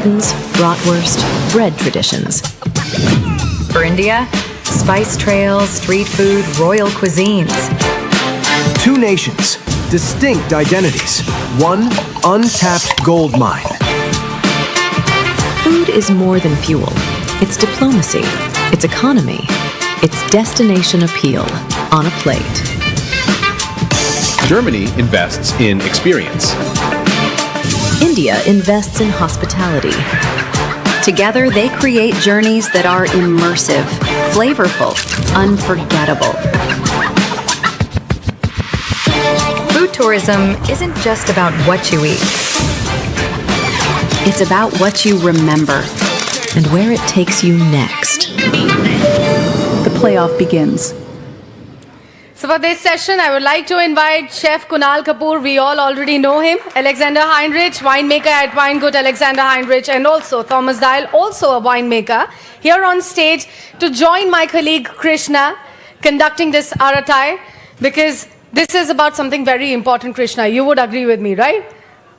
bratwurst, bread traditions. For India, spice trails, street food, royal cuisines. Two nations, distinct identities, one untapped gold mine. Food is more than fuel. It's diplomacy, it's economy, it's destination appeal on a plate. Germany invests in experience. India invests in hospitality. Together, they create journeys that are immersive, flavorful, unforgettable. Food tourism isn't just about what you eat. It's about what you remember. And where it takes you next. The playoff begins. So for this session, I would like to invite Chef Kunal Kapoor. We all already know him. Alexander Heinrich, winemaker at Weingut Alexander Heinrich, and also Thomas Dial, also a winemaker, here on stage to join my colleague Krishna conducting this Aratai, because this is about something very important, Krishna. You would agree with me, right?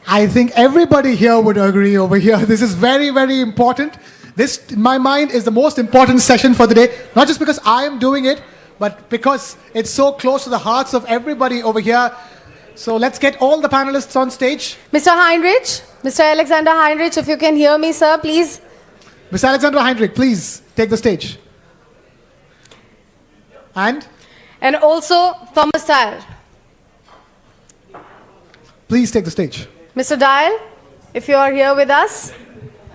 I think everybody here would agree over here. This is very, very important. This, in my mind, is the most important session for the day, not just because I am doing it, but because it's so close to the hearts of everybody over here. So let's get all the panelists on stage. Mr. Heinrich, Mr. Alexander Heinrich, if you can hear me, sir, please. Mr. Alexander Heinrich, please take the stage. And also Thomas Dial. Please take the stage. Mr. Dial, if you are here with us,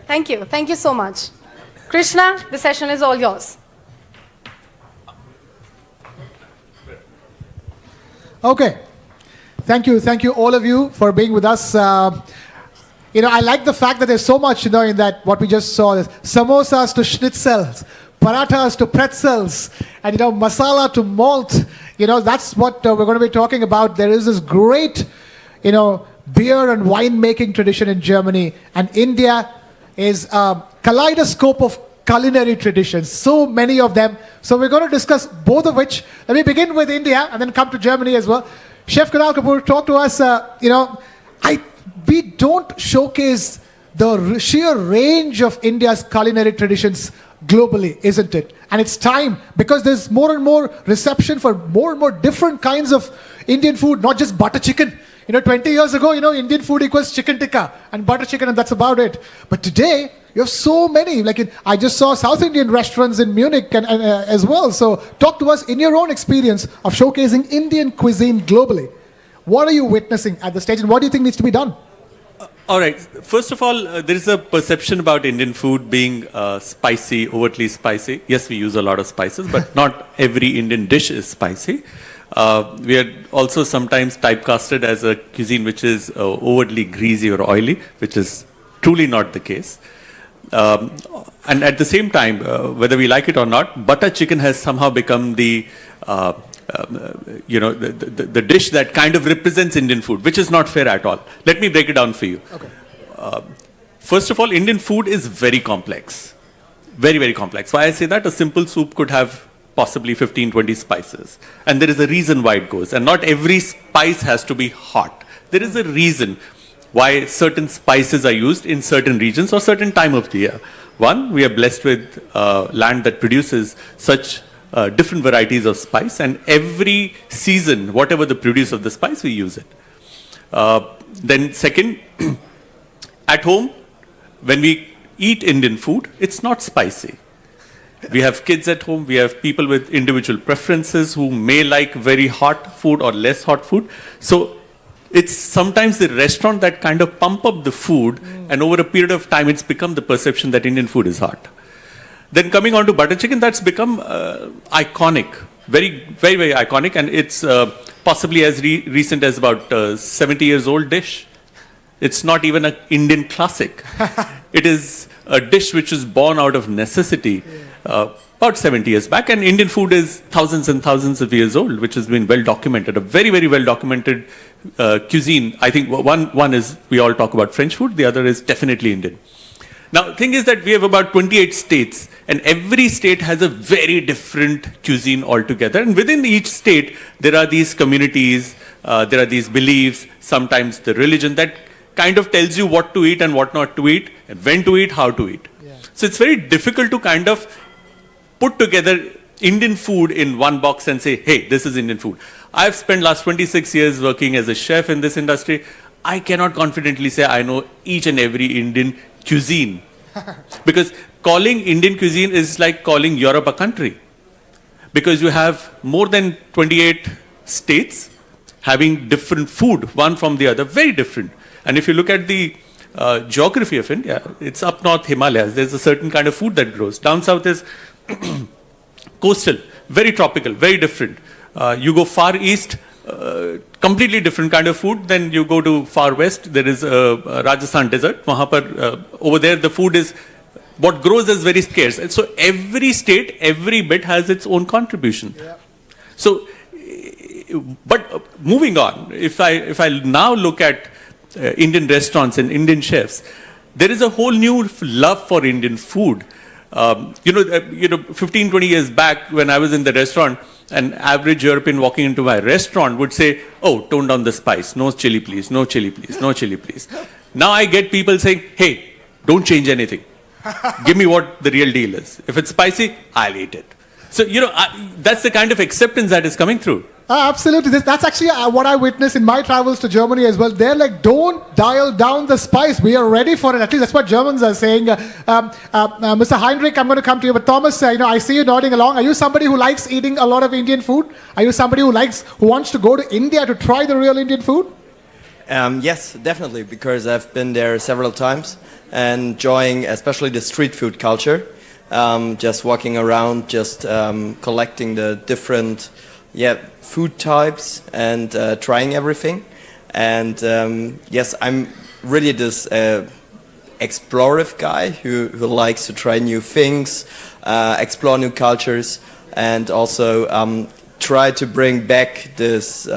thank you. Thank you so much. Krishna, the session is all yours. Okay. Thank you all of you for being with us. I like the fact that there's so much, in that what we just saw. There's samosas to schnitzels, parathas to pretzels, and, masala to malt. That's what we're going to be talking about. There is this great, beer and wine-making tradition in Germany, and India is a kaleidoscope of culinary traditions, so many of them. So we're going to discuss both of which. Let me begin with India and then come to Germany as well. Chef Kunal Kapoor, talk to us. We don't showcase the sheer range of India's culinary traditions globally, isn't it? And it's time, because there's more and more reception for more and more different kinds of Indian food, not just butter chicken. 20 years ago, Indian food equals chicken tikka and butter chicken, and that's about it. But today, you have so many. I just saw South Indian restaurants in Munich and as well. So talk to us in your own experience of showcasing Indian cuisine globally. What are you witnessing at the stage, and what do you think needs to be done? All right. First of all, there is a perception about Indian food being spicy, overtly spicy. Yes, we use a lot of spices, but not every Indian dish is spicy. We are also sometimes typecasted as a cuisine which is overtly greasy or oily, which is truly not the case. And at the same time, whether we like it or not, butter chicken has somehow become the dish that kind of represents Indian food, which is not fair at all. Let me break it down for you. Okay. First of all, Indian food is very complex. Very, very complex. Why I say that? A simple soup could have possibly 15, 20 spices. And there is a reason why it goes. And not every spice has to be hot. There is a reason why certain spices are used in certain regions or certain time of the year. One, we are blessed with land that produces such different varieties of spice, and every season, whatever the produce of the spice, we use it. Then second, at home, when we eat Indian food, it's not spicy. We have kids at home, we have people with individual preferences who may like very hot food or less hot food. So it's sometimes the restaurant that kind of pump up the food, and over a period of time, it's become the perception that Indian food is hot. Then coming on to butter chicken, that's become iconic, very, very, very iconic, and it's possibly as recent as about 70 years old dish. It's not even an Indian classic. It is a dish which was born out of necessity about 70 years back, and Indian food is thousands and thousands of years old, which has been well documented, a very, very well documented cuisine. I think one is, we all talk about French food, the other is definitely Indian. Now, the thing is that we have about 28 states, and every state has a very different cuisine altogether. And within each state, there are these communities, there are these beliefs, sometimes the religion that kind of tells you what to eat and what not to eat. and when to eat, how to eat. So it's very difficult to kind of put together Indian food in one box and say, hey, this is Indian food. I've spent last 26 years working as a chef in this industry. I cannot confidently say I know each and every Indian cuisine. Because calling Indian cuisine is like calling Europe a country. Because you have more than 28 states having different food, one from the other, very different. And if you look at the geography of India, it's up north Himalayas. There's a certain kind of food that grows. Down south is coastal, very tropical, very different. You go far east, completely different kind of food. Then you go to far west, there is a Rajasthan desert. Over there, the food is, what grows is very scarce. And so every state, every bit has its own contribution. Yeah. So, but moving on, if I now look at Indian restaurants and Indian chefs, there is a whole new love for Indian food. 15, 20 years back when I was in the restaurant, an average European walking into my restaurant would say, oh, tone down the spice. No chili, please. No chili, please. No chili, please. Now I get people saying, hey, don't change anything. Give me what the real deal is. If it's spicy, I'll eat it. So, that's the kind of acceptance that is coming through. Absolutely. That's actually what I witnessed in my travels to Germany as well. They're like, don't dial down the spice. We are ready for it. At least that's what Germans are saying. Mr. Heinrich, I'm going to come to you. But Thomas, I see you nodding along. Are you somebody who likes eating a lot of Indian food? Are you somebody who wants to go to India to try the real Indian food? Yes, definitely, because I've been there several times and enjoying especially the street food culture. Just walking around, just collecting the different food types and trying everything. And yes, I'm really this explorative guy who likes to try new things, explore new cultures, and also try to bring back this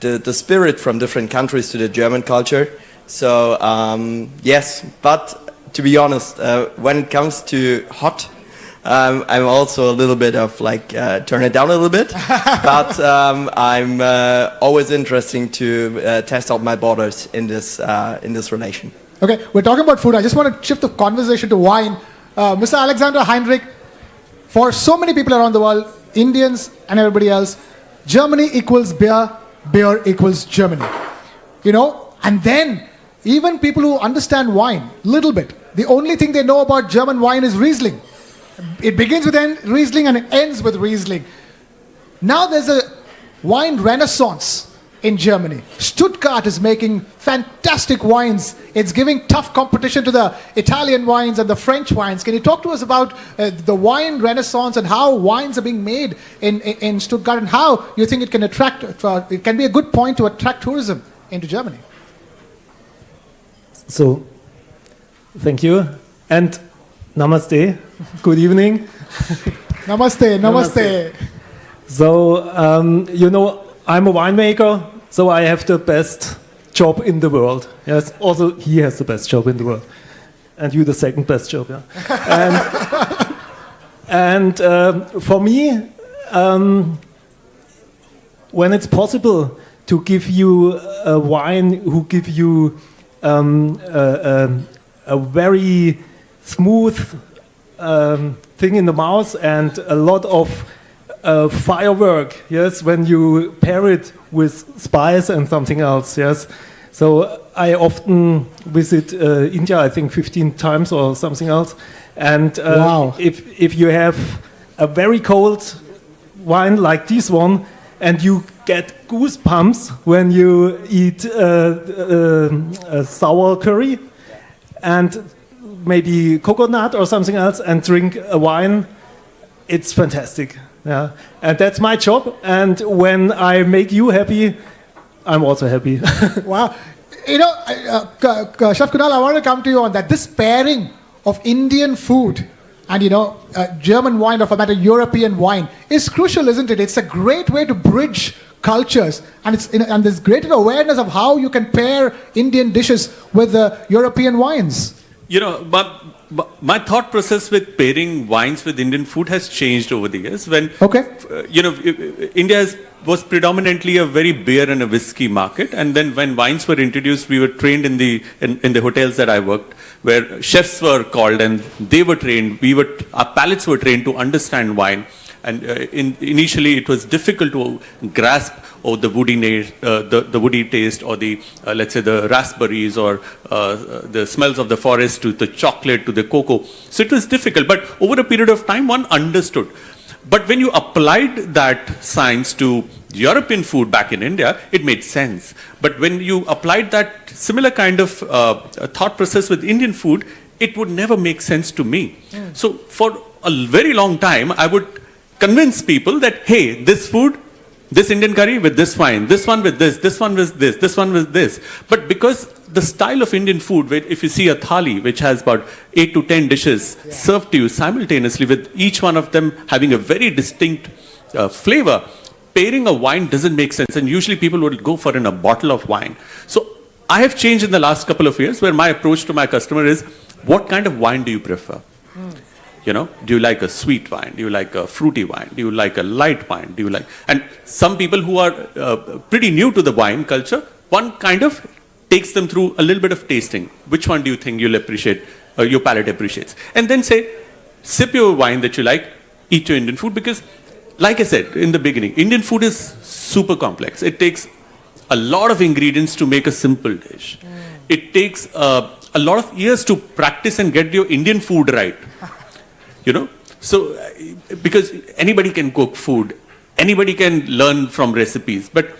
the spirit from different countries to the German culture. So yes, but to be honest, when it comes to hot, I'm also a little bit of like turn it down a little bit, but I'm always interested to test out my borders in this relation. Okay, we're talking about food. I just want to shift the conversation to wine. Mr. Alexander Heinrich, for so many people around the world, Indians and everybody else, Germany equals beer, beer equals Germany. And then even people who understand wine, little bit, the only thing they know about German wine is Riesling. It begins with Riesling and it ends with Riesling. Now there's a wine renaissance in Germany. Stuttgart is making fantastic wines. It's giving tough competition to the Italian wines and the French wines. Can you talk to us about the wine renaissance and how wines are being made in Stuttgart and how you think it can it can be a good point to attract tourism into Germany? So, thank you. And namaste. Good evening. Namaste, namaste. So, I'm a winemaker, so I have the best job in the world. Yes, also he has the best job in the world. And you the second best job, yeah. And for me, when it's possible to give you a wine who give you a very smooth thing in the mouth and a lot of firework, yes, when you pair it with spice and something else, yes. So I often visit India, I think 15 times or something else. And wow. if you have a very cold wine like this one, and you get goosebumps when you eat a sour curry and maybe coconut or something else and drink a wine, it's fantastic. Yeah, and that's my job. And when I make you happy, I'm also happy. Wow. Chef Kunal, I want to come to you on that. This pairing of Indian food and, German wine, or for that matter, European wine, is crucial, isn't it? It's a great way to bridge cultures, and and there's greater awareness of how you can pair Indian dishes with European wines. My thought process with pairing wines with Indian food has changed over the years. When India was predominantly a very beer and a whiskey market, and then when wines were introduced, we were trained in the hotels that I worked. where chefs were called and they were trained. Our palates were trained to understand wine. And initially, it was difficult to grasp the woody taste, or the let's say the raspberries, or the smells of the forest, to the chocolate, to the cocoa. So it was difficult. But over a period of time, one understood. But when you applied that science to European food back in India, it made sense. But when you applied that similar kind of thought process with Indian food, it would never make sense to me. So for a very long time, I would convince people that, hey, this food, this Indian curry with this wine, this one with this one with this one with this. But because the style of Indian food, if you see a thali, which has about 8 to 10 dishes served to you simultaneously, with each one of them having a very distinct flavor, pairing a wine doesn't make sense. And usually people would go for a bottle of wine. So I have changed in the last couple of years, where my approach to my customer is, what kind of wine do you prefer? You know, do you like a sweet wine? Do you like a fruity wine? Do you like a light wine? Do you like... And some people who are pretty new to the wine culture, one kind of takes them through a little bit of tasting. Which one do you think you'll appreciate, your palate appreciates? And then say, sip your wine that you like, eat your Indian food. Because, like I said in the beginning, Indian food is super complex. It takes a lot of ingredients to make a simple dish. It takes a lot of years to practice and get your Indian food right. You know, so because anybody can cook food, anybody can learn from recipes, but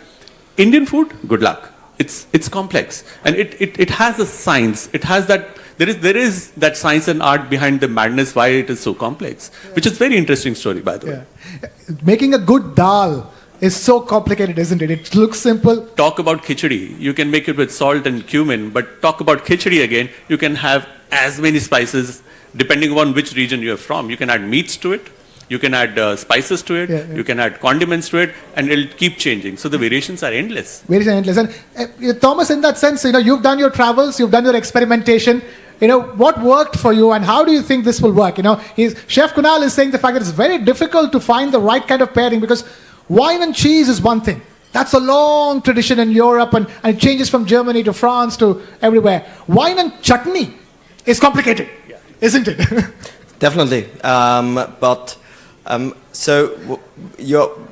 Indian food, good luck. It's complex, and it has a science. It has that there is that science and art behind the madness why it is so complex, which is very interesting story, by the way. Making a good dal is so complicated, isn't it? It looks simple. Talk about khichdi. You can make it with salt and cumin, but talk about khichdi again. You can have as many spices. Depending on which region you're from, you can add meats to it, you can add spices to it, you can add condiments to it, and it'll keep changing. So the variations are endless. Variations are endless. And Thomas, in that sense, you've done your travels, you've done your experimentation. What worked for you, and how do you think this will work? Chef Kunal is saying the fact that it's very difficult to find the right kind of pairing, because wine and cheese is one thing. That's a long tradition in Europe, and it changes from Germany to France to everywhere. Wine and chutney is complicated. Isn't it? Definitely. So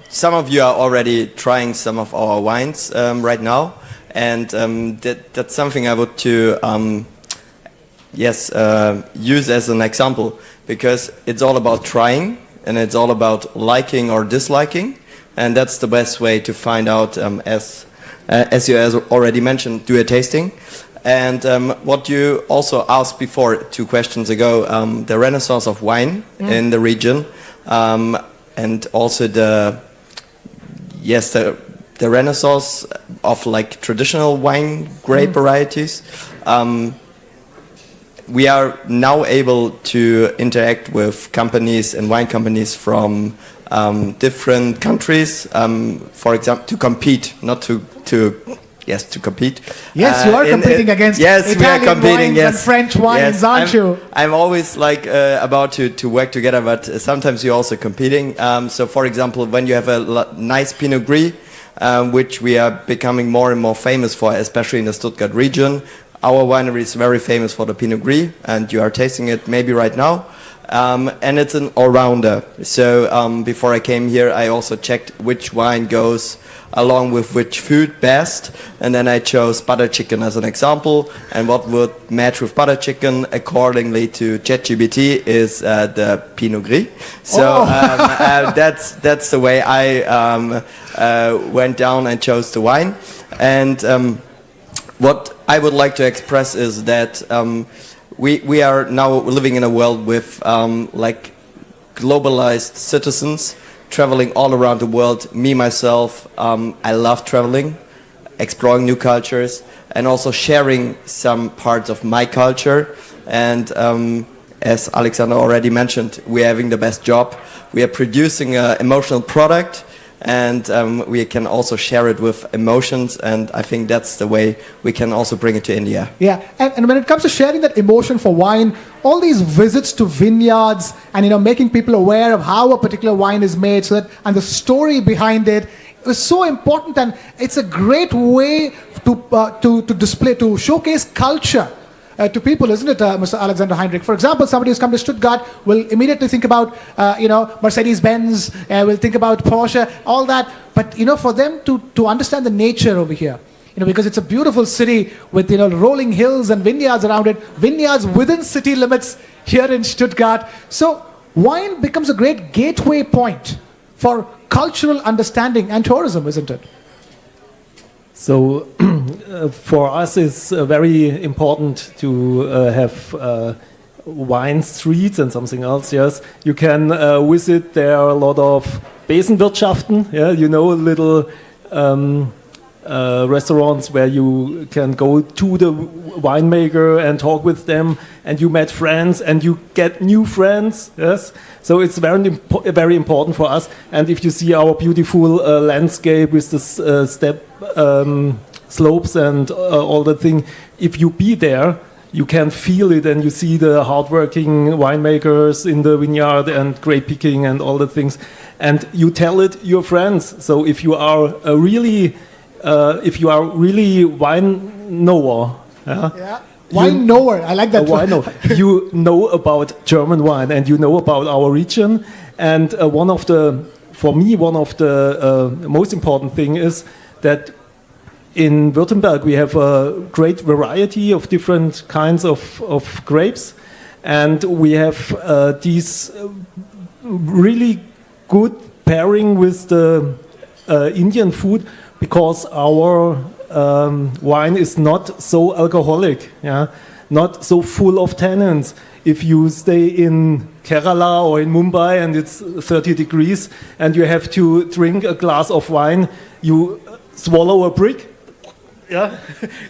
some of you are already trying some of our wines right now, and that's something I would use as an example, because it's all about trying, and it's all about liking or disliking, and that's the best way to find out, as you already mentioned, do a tasting. And what you also asked before, 2 questions ago, the renaissance of wine in the region, and also the renaissance of like traditional wine grape varieties. We are now able to interact with companies and wine companies from different countries, for example, to compete, not to compete. Yes, you are competing against Italian wines and French wines, aren't you? I'm always about to work together, but sometimes you're also competing. So, for example, when you have a nice Pinot Gris, which we are becoming more and more famous for, especially in the Stuttgart region, our winery is very famous for the Pinot Gris, and you are tasting it maybe right now. And it's an all-rounder. So before I came here, I also checked which wine goes along with which food best, and then I chose butter chicken as an example. And what would match with butter chicken, accordingly to ChatGPT, is the Pinot Gris. So that's the way I went down and chose the wine. And what I would like to express is that we are now living in a world with globalized citizens traveling all around the world. Me, myself, I love traveling, exploring new cultures, and also sharing some parts of my culture. And as Alexander already mentioned, we're having the best job. We are producing an emotional product, and we can also share it with emotions, and I think that's the way we can also bring it to India. Yeah, and when it comes to sharing that emotion for wine, all these visits to vineyards and making people aware of how a particular wine is made, so that, and the story behind it is so important, and it's a great way to display, to showcase culture to people, isn't it, Mr. Alexander Heinrich? For example, somebody who's come to Stuttgart will immediately think about, Mercedes-Benz, will think about Porsche, all that. But, for them to understand the nature over here, because it's a beautiful city with, rolling hills and vineyards around it, vineyards within city limits here in Stuttgart. So wine becomes a great gateway point for cultural understanding and tourism, isn't it? So for us, it's very important to have wine streets and something else. Yes, you can visit. There are a lot of Besenwirtschaften. Yeah, little restaurants where you can go to the winemaker and talk with them, and you met friends and you get new friends. Yes, so it's very important for us. And if you see our beautiful landscape with the step slopes and all the thing, if you be there, you can feel it, and you see the hardworking winemakers in the vineyard and grape picking and all the things, and you tell it your friends. So if you are really wine knower, wine knower, I like that. Wine knower. You know about German wine and you know about our region. And one of the most important thing is that in Württemberg we have a great variety of different kinds of grapes, and we have these really good pairing with the Indian food, because our wine is not so alcoholic, not so full of tannins. If you stay in Kerala or in Mumbai and it's 30 degrees and you have to drink a glass of wine, you swallow a brick. Yeah,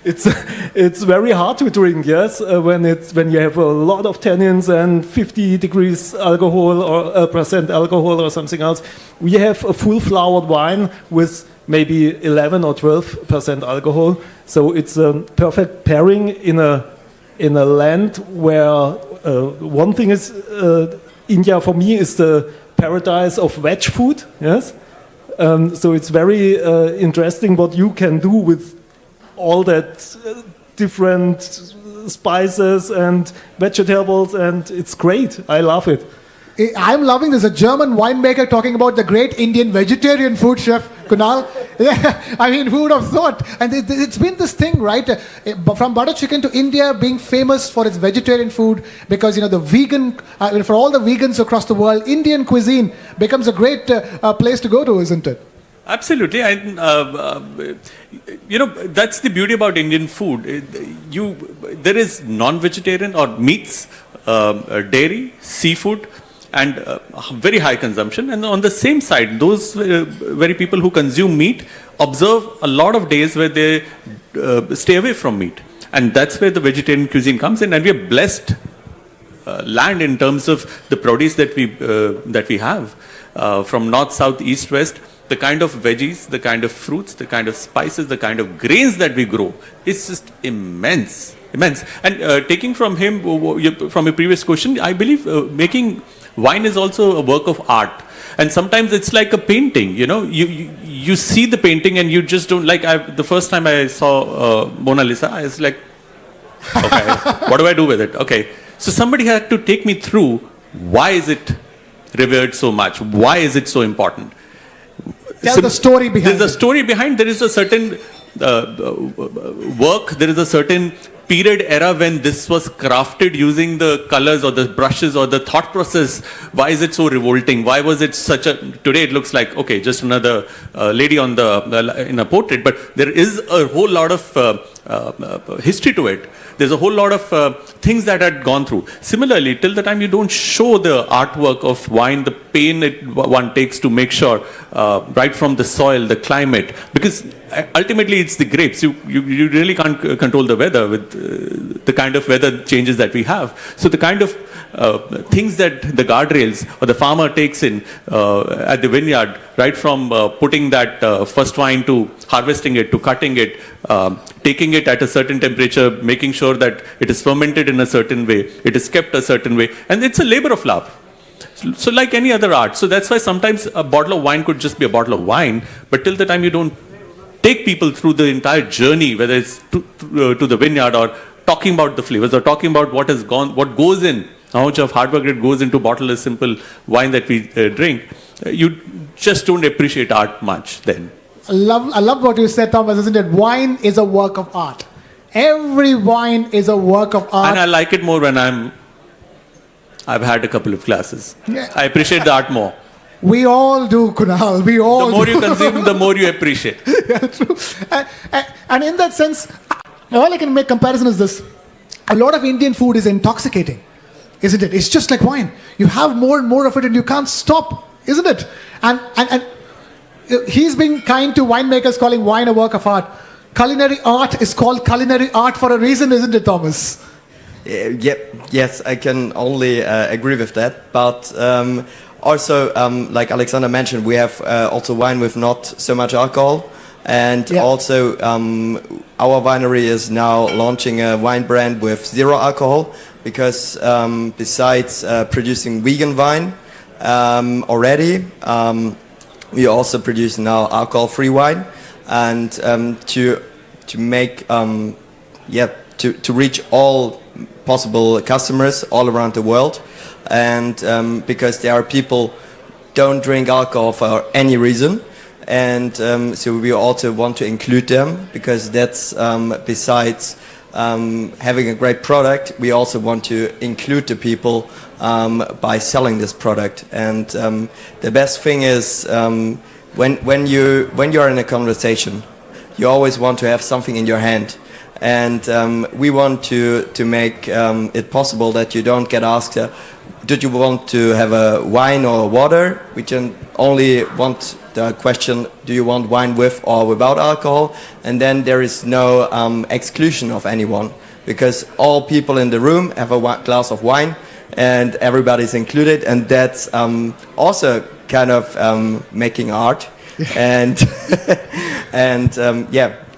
it's very hard to drink. Yes, when you have a lot of tannins and 50 degrees alcohol or percent alcohol or something else. We have a full flowered wine with maybe 11 or 12% alcohol. So it's a perfect pairing in a land where one thing is India for me is the paradise of veg food. Yes, so it's very interesting what you can do with all that different spices and vegetables, and it's great. I love it. I'm loving this. A German winemaker talking about the great Indian vegetarian food, Chef Kunal. Yeah, I mean, who would have thought? And it's been this thing, right? From butter chicken to India being famous for its vegetarian food, because, the vegan, for all the vegans across the world, Indian cuisine becomes a great place to go to, isn't it? Absolutely. That's the beauty about Indian food. There is non-vegetarian or meats, dairy, seafood, and very high consumption. And on the same side, those very people who consume meat observe a lot of days where they stay away from meat. And that's where the vegetarian cuisine comes in. And we are blessed land in terms of the produce that we have from north, south, east, west. The kind of veggies, the kind of fruits, the kind of spices, the kind of grains that we grow, it's just immense. And taking from him, from a previous question, I believe making wine is also a work of art. And sometimes it's like a painting, you see the painting and you just don't, the first time I saw Mona Lisa, I was like, okay, what do I do with it? Okay. So somebody had to take me through, why is it revered so much? Why is it so important? Tell the story behind it. There's a story behind. There is a certain work. There is a certain period era when this was crafted using the colors or the brushes or the thought process. Why is it so revolting? Why was it such a... Today it looks like, okay, just another lady in a portrait. But there is a whole lot of history to it. There's a whole lot of things that had gone through. Similarly, till the time you don't show the artwork of wine, the pain one takes to make sure, right from the soil, the climate, because ultimately it's the grapes. You really can't control the weather with the kind of weather changes that we have. So the kind of things that the guardrails or the farmer takes in at the vineyard, right from putting that first wine to harvesting it, to cutting it, taking it at a certain temperature, making sure that it is fermented in a certain way, it is kept a certain way, and it's a labor of love. So like any other art. So that's why sometimes a bottle of wine could just be a bottle of wine, but till the time you don't take people through the entire journey, whether it's to the vineyard or talking about the flavors or talking about what goes in, how much of hard work it goes into bottle a simple wine that we drink, you just don't appreciate art much then. I love what you said, Thomas, isn't it? Wine is a work of art. Every wine is a work of art. And I like it more when I've had a couple of glasses. Yeah. I appreciate the art more. We all do, Kunal. We all. The more you consume, the more you appreciate. Yeah, true. And in that sense, all I can make comparison is this: a lot of Indian food is intoxicating, isn't it? It's just like wine. You have more and more of it, and you can't stop, isn't it? And he's being kind to winemakers, calling wine a work of art. Culinary art is called culinary art for a reason, isn't it, Thomas? Yes, I can only agree with that. But also, like Alexander mentioned, we have also wine with not so much alcohol. And also, our winery is now launching a wine brand with zero alcohol because besides producing vegan wine already, we also produce now alcohol-free wine, and to make to reach all possible customers all around the world, and because there are people don't drink alcohol for any reason, and so we also want to include them because that's besides having a great product, we also want to include the people by selling this product. And the best thing is when you are in a conversation, you always want to have something in your hand. And we want to make it possible that you don't get asked, did you want to have a wine or water? We can only want the question, do you want wine with or without alcohol? And then there is no exclusion of anyone, because all people in the room have a glass of wine and everybody's included, and that's also kind of making art. And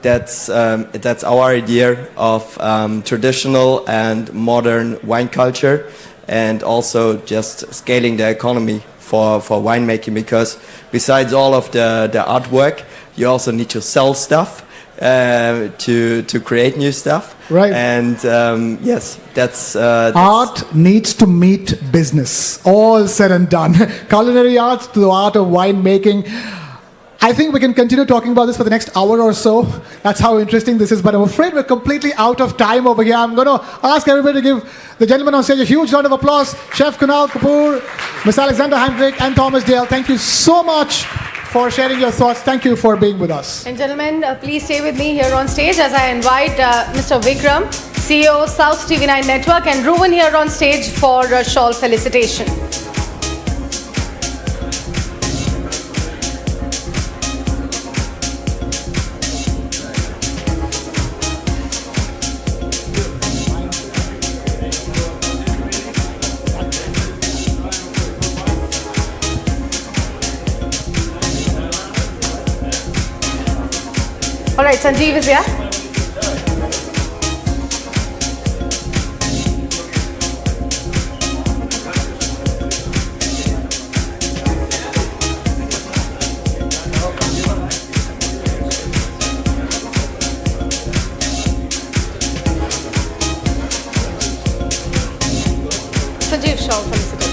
that's our idea of traditional and modern wine culture, and also just scaling the economy for winemaking, because besides all of the artwork, you also need to sell stuff to create new stuff. Right. And yes, that's art needs to meet business. All said and done. Culinary art to the art of winemaking. I think we can continue talking about this for the next hour or so. That's how interesting this is, but I'm afraid we're completely out of time over here. I'm going to ask everybody to give the gentleman on stage a huge round of applause. Chef Kunal Kapoor, Ms. Alexander Heinrich, and Thomas Dale. Thank you so much for sharing your thoughts. Thank you for being with us. And gentlemen, please stay with me here on stage as I invite Mr. Vikram, CEO South TV9 Network, and Ruben here on stage for a shawl felicitation. All right, Sanjeev is here. Sanjeev Shaw from the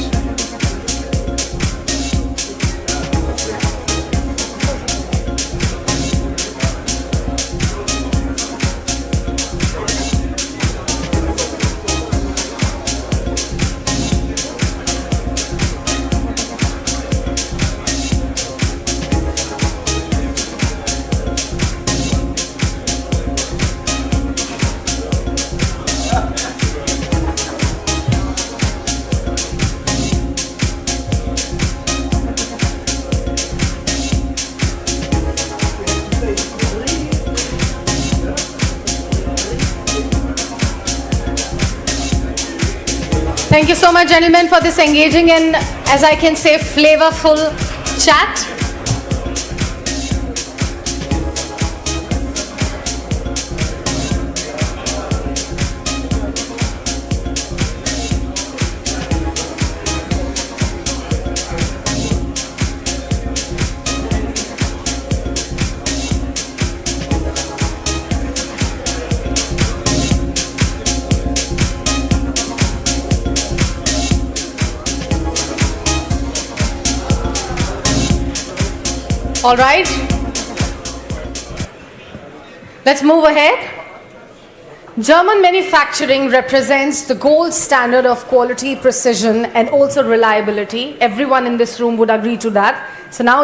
Thank you so much, gentlemen, for this engaging and, as I can say, flavorful chat. All right. Let's move ahead. German manufacturing represents the gold standard of quality, precision, and also reliability. Everyone in this room would agree to that. So now it's